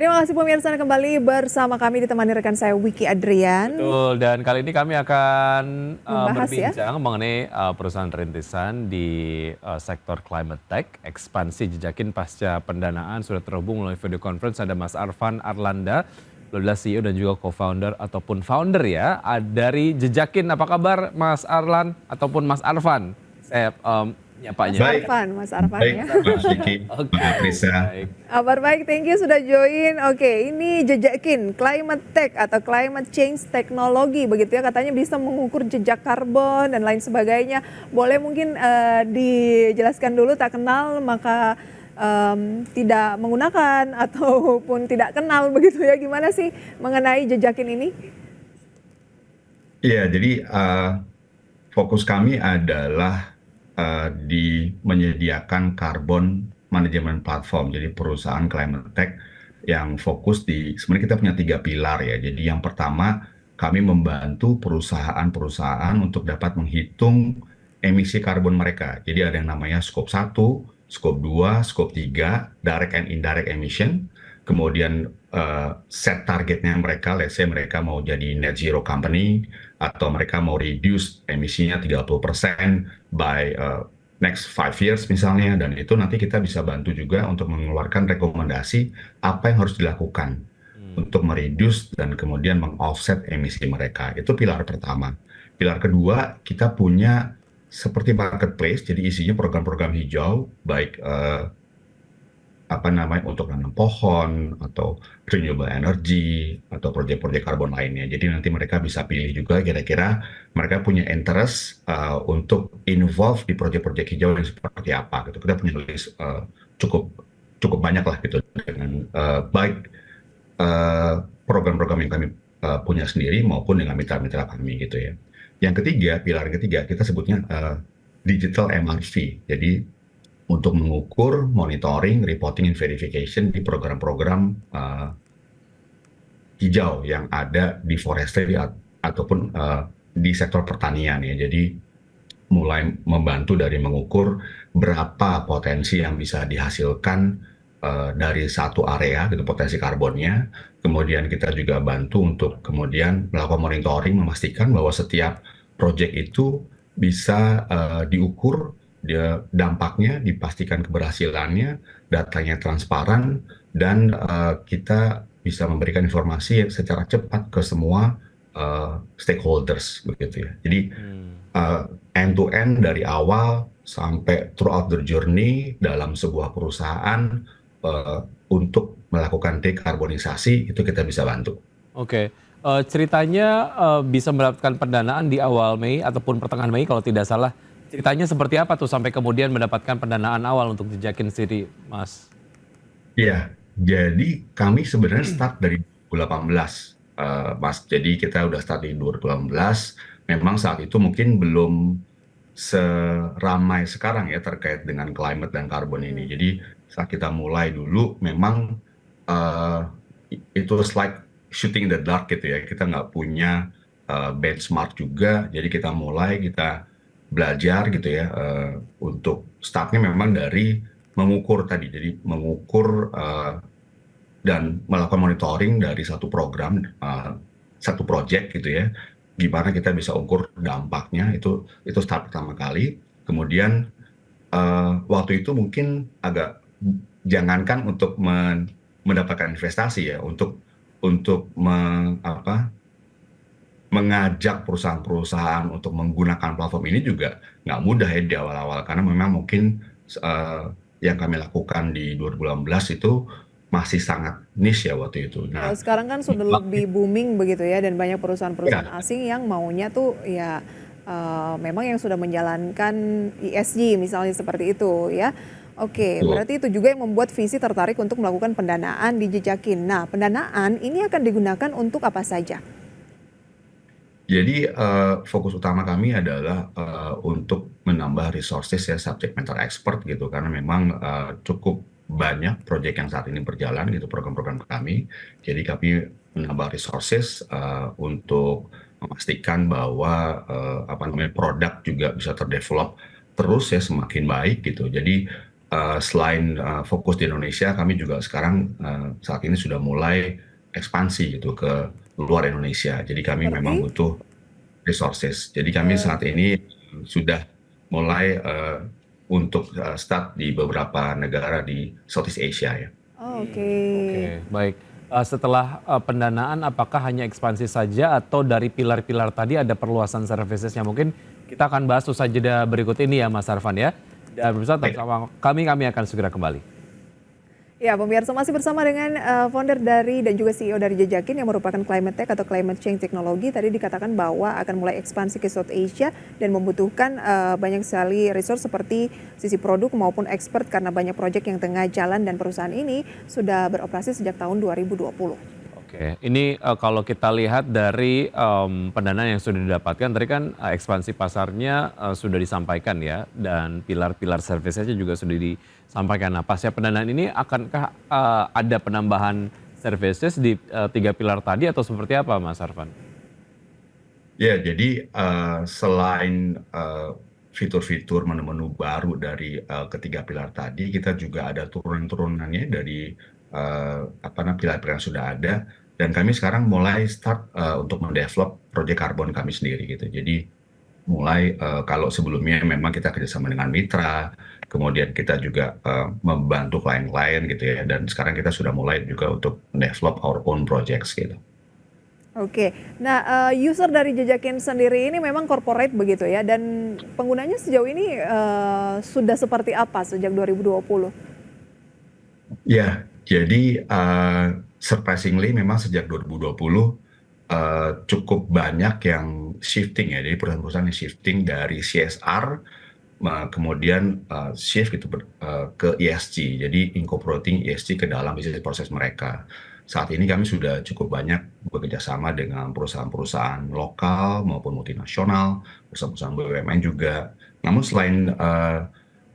Terima kasih pemirsa Anda kembali bersama kami ditemani rekan saya Wiki Adrian Betul, dan kali ini kami akan membahas ya. berbincang mengenai perusahaan rintisan di sektor climate tech, ekspansi jejakin pasca pendanaan. Sudah terhubung melalui video conference ada Mas Arfan Arlanda, adalah CEO dan juga co-founder ataupun founder ya dari Jejakin. Apa kabar Mas Arlan ataupun Mas Arfan? Saya nyapanya. Mas Arfan, Mas Arfan Baik, ya. Mas Vicky, Oke, Mbak Prisa. baik. Kabar baik, thank you sudah join. Oke, ini Jejakin, climate tech atau climate change teknologi begitu ya. Katanya bisa mengukur jejak karbon dan lain sebagainya. Boleh mungkin dijelaskan dulu, tak kenal maka tidak menggunakan ataupun tidak kenal begitu ya. Gimana sih mengenai Jejakin ini? Iya, jadi fokus kami adalah di menyediakan carbon management platform. Jadi perusahaan climate tech yang fokus sebenarnya kita punya 3 pilar ya. Jadi yang pertama, kami membantu perusahaan-perusahaan untuk dapat menghitung emisi karbon mereka. Jadi ada yang namanya scope 1, scope 2, scope 3, direct and indirect emission. Kemudian set targetnya mereka, let's say mereka mau jadi net zero company, atau mereka mau reduce emisinya 30% by next 5 years misalnya, dan itu nanti kita bisa bantu juga untuk mengeluarkan rekomendasi apa yang harus dilakukan untuk mereduce dan kemudian meng-offset emisi mereka. Itu pilar pertama. Pilar kedua, kita punya seperti marketplace, jadi isinya program-program hijau, baik untuk nanam pohon atau renewable energy atau proyek-proyek karbon lainnya. Jadi nanti mereka bisa pilih juga kira-kira mereka punya interest untuk involve di proyek-proyek hijau yang seperti apa gitu. Kita punya list cukup banyak lah gitu dengan baik program-program yang kami punya sendiri maupun dengan mitra-mitra kami gitu ya. Yang ketiga, pilar ketiga kita sebutnya digital MRV. Jadi untuk mengukur, monitoring, reporting, and verification di program-program hijau yang ada di forestry ataupun di sektor pertanian ya. Jadi mulai membantu dari mengukur berapa potensi yang bisa dihasilkan dari satu area, gitu, potensi karbonnya. Kemudian kita juga bantu untuk kemudian melakukan monitoring, memastikan bahwa setiap proyek itu bisa diukur, dampaknya, dipastikan keberhasilannya, datanya transparan, dan kita bisa memberikan informasi secara cepat ke semua stakeholders begitu ya. Jadi end to end dari awal sampai throughout the journey dalam sebuah perusahaan untuk melakukan dekarbonisasi itu kita bisa bantu. Oke, ceritanya bisa mendapatkan pendanaan di awal Mei ataupun pertengahan Mei kalau tidak salah. Ceritanya seperti apa tuh sampai kemudian mendapatkan pendanaan awal untuk Jejakin sendiri, Mas? Iya, jadi kami sebenarnya start dari 2018, Mas. Jadi kita udah start di 2018. Memang saat itu mungkin belum seramai sekarang ya terkait dengan climate dan karbon ini. Jadi saat kita mulai dulu, memang itu like shooting in the dark gitu ya. Kita nggak punya benchmark juga. Jadi kita belajar gitu ya, untuk startnya memang dari mengukur tadi, jadi mengukur dan melakukan monitoring dari satu program, satu project gitu ya, gimana kita bisa ukur dampaknya, itu start pertama kali. Kemudian waktu itu mungkin agak jangankan untuk mendapatkan investasi ya, untuk mengajak perusahaan-perusahaan untuk menggunakan platform ini juga nggak mudah ya di awal-awal, karena memang mungkin yang kami lakukan di 2018 itu masih sangat niche ya waktu itu. Nah, sekarang kan sudah lebih booming begitu ya, dan banyak perusahaan-perusahaan asing yang maunya tuh ya memang yang sudah menjalankan ESG misalnya seperti itu ya. Oke, berarti itu juga yang membuat Visi tertarik untuk melakukan pendanaan di Jejakin. Nah, pendanaan ini akan digunakan untuk apa saja? Jadi fokus utama kami adalah untuk menambah resources ya, subject matter expert gitu, karena memang cukup banyak proyek yang saat ini berjalan gitu, program-program kami. Jadi kami menambah resources untuk memastikan bahwa produk juga bisa terdevelop terus ya, semakin baik gitu. Jadi selain fokus di Indonesia, kami juga sekarang saat ini sudah mulai ekspansi gitu ke luar Indonesia. Jadi kami memang Seperti? butuh resources. Jadi kami Eh, saat ini sudah mulai untuk start di beberapa negara di Southeast Asia ya. oh, oke. Oke, baik. Setelah pendanaan, apakah hanya ekspansi saja atau dari pilar-pilar tadi ada perluasan servicesnya? Mungkin kita akan bahas usai jeda berikut ini ya Mas Arfan ya. Dan pemirsa tetap Baik. sama kami akan segera kembali. Ya, pemirsa masih bersama dengan founder dari dan juga CEO dari Jejakin yang merupakan Climate Tech atau Climate Change Technology. Tadi dikatakan bahwa akan mulai ekspansi ke South Asia dan membutuhkan banyak sekali resource seperti sisi produk maupun expert karena banyak proyek yang tengah jalan dan perusahaan ini sudah beroperasi sejak tahun 2020. Oke, ini kalau kita lihat dari pendanaan yang sudah didapatkan, tadi kan ekspansi pasarnya sudah disampaikan ya, dan pilar-pilar servicesnya juga sudah disampaikan. Nah, pasca pendanaan ini akankah ada penambahan services di tiga pilar tadi atau seperti apa, Mas Arfan? Ya, jadi selain fitur-fitur menu-menu baru dari ketiga pilar tadi, kita juga ada turunan-turunannya dari apa namanya pilar-pilar yang sudah ada. Dan kami sekarang mulai start untuk mendevelop proyek karbon kami sendiri gitu. Jadi mulai kalau sebelumnya memang kita kerjasama dengan mitra, kemudian kita juga membantu klien-klien gitu ya. Dan sekarang kita sudah mulai juga untuk mendevelop our own projects gitu. Oke, nah user dari Jejakin sendiri ini memang corporate begitu ya, dan penggunanya sejauh ini sudah seperti apa sejak 2020? Ya, jadi surprisingly memang sejak 2020 cukup banyak yang shifting ya. Jadi perusahaan-perusahaan yang shifting dari CSR kemudian shift gitu ke ESG. Jadi incorporating ESG ke dalam bisnis proses mereka. Saat ini kami sudah cukup banyak bekerja sama dengan perusahaan-perusahaan lokal maupun multinasional, perusahaan-perusahaan BUMN juga. Namun selain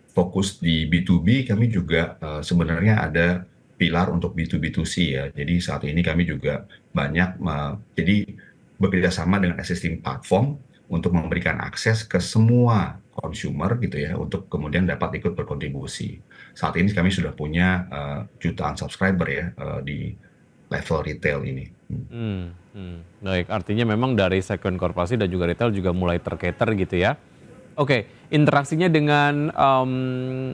fokus di B2B, kami juga sebenarnya ada pilar untuk B2B2C ya. Jadi saat ini kami juga banyak jadi bekerja sama dengan existing platform untuk memberikan akses ke semua consumer gitu ya, untuk kemudian dapat ikut berkontribusi. Saat ini kami sudah punya jutaan subscriber ya di level retail ini. Baik, artinya memang dari segmen korporasi dan juga retail juga mulai tercater gitu ya. Oke, interaksinya dengan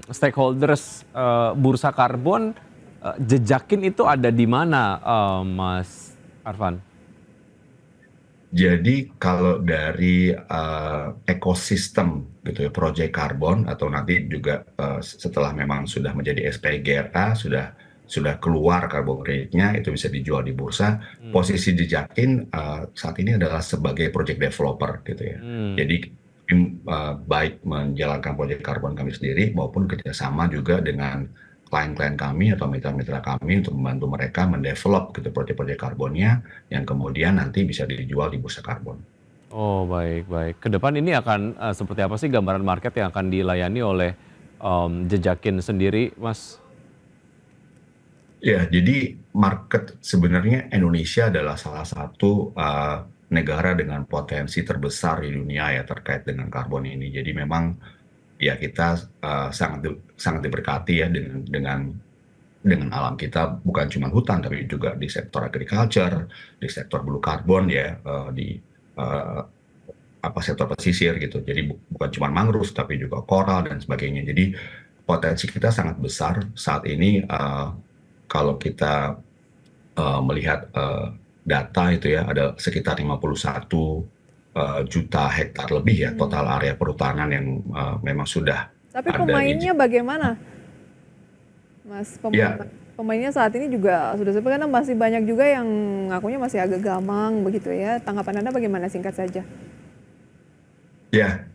stakeholders bursa karbon, Jejakin itu ada di mana, Mas Arfan? Jadi kalau dari ekosistem gitu ya, proyek karbon atau nanti juga setelah memang sudah menjadi SPGRA, sudah keluar carbon credit-nya, itu bisa dijual di bursa. Posisi Jejakin saat ini adalah sebagai project developer gitu ya. Jadi baik menjalankan proyek karbon kami sendiri maupun kerjasama juga dengan klien-klien kami atau mitra-mitra kami untuk membantu mereka mendevelop gitu proyek-proyek karbonnya yang kemudian nanti bisa dijual di bursa karbon. Oh, baik baik. Ke depan ini akan seperti apa sih gambaran market yang akan dilayani oleh Jejakin sendiri, Mas? Ya, jadi market sebenarnya Indonesia adalah salah satu negara dengan potensi terbesar di dunia ya terkait dengan karbon ini. Jadi memang ya kita sangat diberkati ya dengan alam kita, bukan cuma hutan tapi juga di sektor agriculture, di sektor blue carbon ya, di sektor pesisir gitu. Jadi bukan cuma mangrove tapi juga coral dan sebagainya. Jadi potensi kita sangat besar saat ini. Kalau kita melihat data itu ya, ada sekitar 51 juta hektar lebih ya total area perhutanan yang memang sudah Tapi ada pemainnya bagaimana, Mas? ya. Pemainnya saat ini juga sudah seperti karena masih banyak juga yang ngakunya masih agak gamang begitu ya. Tanggapan Anda bagaimana, singkat saja? Ya,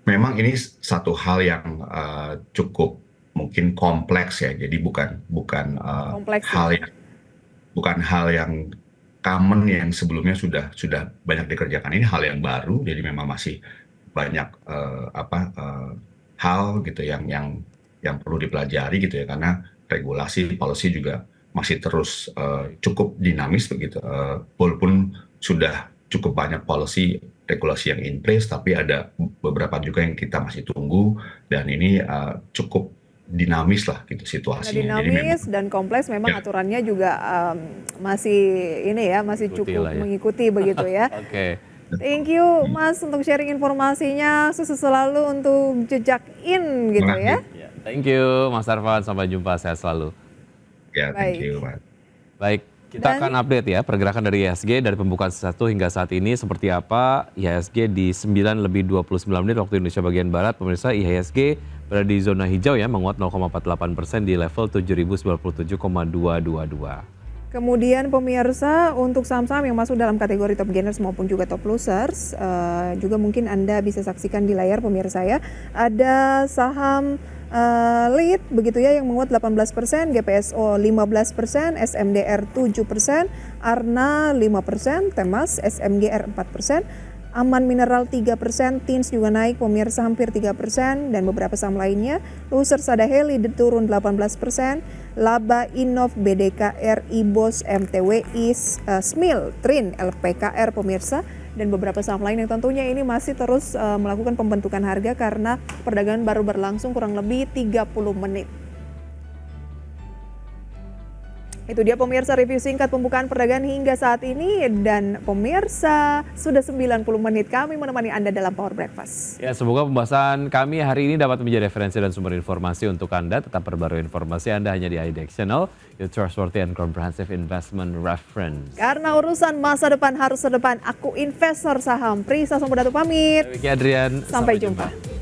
memang ini satu hal yang cukup mungkin kompleks ya. Jadi bukan Kompleks hal ya. yang common yang sebelumnya sudah banyak dikerjakan. Ini hal yang baru, jadi memang masih banyak hal gitu yang perlu dipelajari gitu ya, karena regulasi policy juga masih terus cukup dinamis begitu. Walaupun sudah cukup banyak policy regulasi yang in place, tapi ada beberapa juga yang kita masih tunggu, dan ini cukup dinamis lah gitu situasinya. Jadi memang Dinamis dan kompleks, memang ya, aturannya juga masih ini ya, masih Ikuti cukup lah ya. mengikuti begitu ya. Oke. Thank you Mas untuk sharing informasinya, sukses selalu untuk Jejak In gitu terima ya. kasih. Ya, thank you Mas Arfan, sampai jumpa, sehat selalu. Ya, thank Baik. you, Mas. Baik, kita Dan- akan update ya pergerakan dari IHSG dari pembukaan satu hingga saat ini seperti apa. IHSG di 9:29 waktu Indonesia bagian Barat. Pemirsa, IHSG berada di zona hijau ya, menguat 0,48% di level 7.097,222. Kemudian pemirsa, untuk saham-saham yang masuk dalam kategori top gainers maupun juga top losers, juga mungkin Anda bisa saksikan di layar pemirsa ya. Ada saham lead begitu ya yang menguat 18%, GPSO 15%, SMDR 7%, Arna 5%, Temas, SMGR 4%, Aman Mineral 3%, Tins juga naik pemirsa hampir 3%, dan beberapa saham lainnya. Loser Sada Heli turun 18%, Laba, Innov, BDKR, IBOS, MTWI, SMIL, Trin, LPKR pemirsa, dan beberapa saham lain yang tentunya ini masih terus melakukan pembentukan harga karena perdagangan baru berlangsung kurang lebih 30 menit. Itu dia pemirsa review singkat pembukaan perdagangan hingga saat ini, dan pemirsa sudah 90 menit kami menemani Anda dalam Power Breakfast. Ya, semoga pembahasan kami hari ini dapat menjadi referensi dan sumber informasi untuk Anda. Tetap perbarui informasi Anda hanya di IDX Channel, your trustworthy and comprehensive investment reference. Karena urusan masa depan harus terdepan, aku investor saham. Prisa Sombodatu pamit. Vicky Adrian, Sampai jumpa.